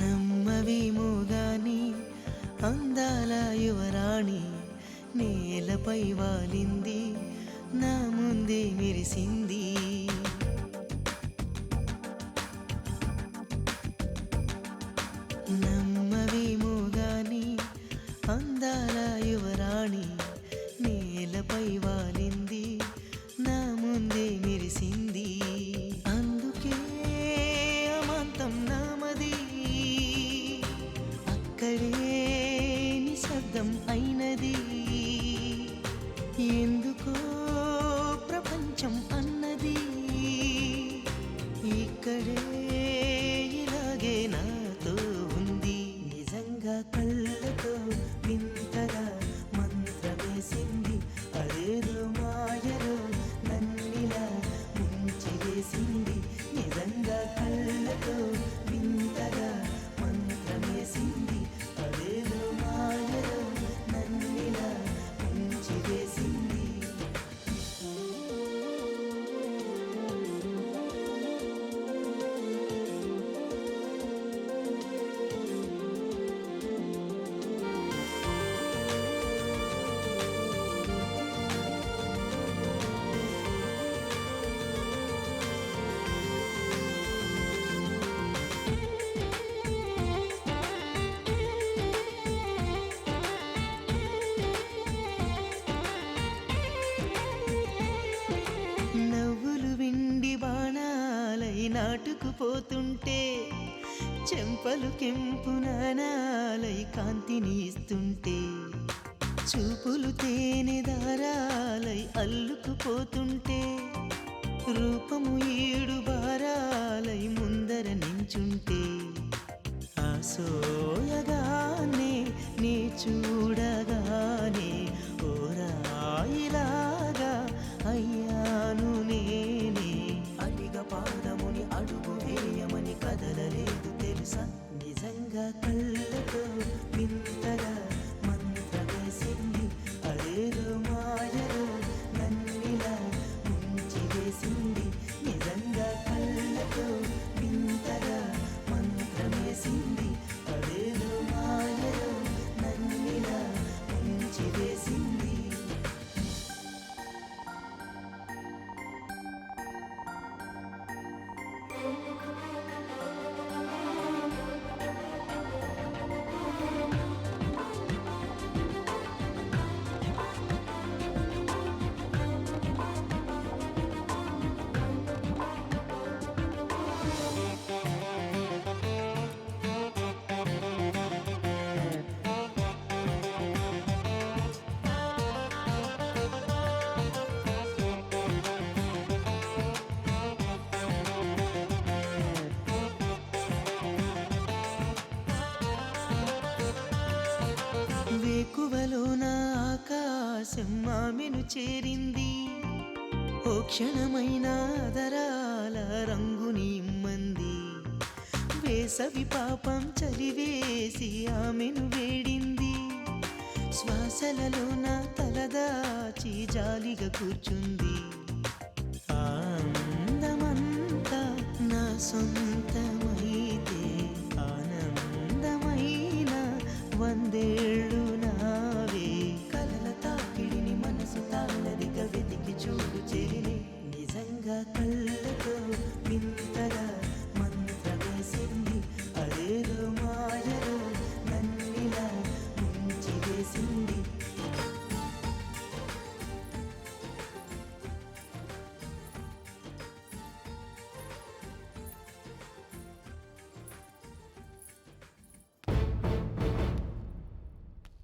నమ్మవేమో గాని అందాల యువరాణి నేలపై వాలింది నా ముందే మెరిసింది. నమ్మవేమో గాని అందాల యువరాణి నేలపై వాలింది నా ముందే మెరిసింది. అందుకే అమాంతం నామది అక్కడే నిశ్శబ్దం అయినది. ఎందుకో ప్రపంచం అన్నది ఇక్కడే ఇలాగే నాతో ఉంది. నిజంగా కళ్ళతో వింతగా మంత్రమేసింది, అదేదో మాయలో నన్నిలా ముంచివేసింది. నిజంగా కళ్ళతో వింతగా మంత్రమేసింది, అదేదో మాయలో నన్నిలా ముంచివేసింది. నవ్వులు విండి బాణాలై నాటుకుపోతుంటే, చెంపలు కెంపు నాణాలై కాంతిని ఇస్తుంటే, చూపులు తేనె దారాలై అల్లుకుపోతుంటే, రూపము ఏడు బారాలై ముందర నించుంటే, ఆసోయగానే నీ చూడగానే ఓరాయిలాగా అయ్యాను నేనే. అడిగ పాదముని అడుగు వేయమని కదలలేదు తెలుసా. నిజంగా కళ్ళతో వింతగా మంత్రమేసింది, అదేదో మాయలో నన్నిలా ముంచివేసింది. నిజంగా కళ్ళతో వింతగా మంత్రమేసింది, అదేదో మాయలో నన్నిలా ముంచివేసింది. వేకువలోన ఆకాశం ఆమెను చేరింది, ఓ క్షణమైన ఆదరాల రంగుని ఇమ్మంది. వేసవి పాపం చలివేసి ఆమెను వేడింది, శ్వాసలలోన తలదాచి జాలిగా కూర్చుంది. ఆనందమంతా నా సొంతమైతే ఆనందమైన వందేళ్ళ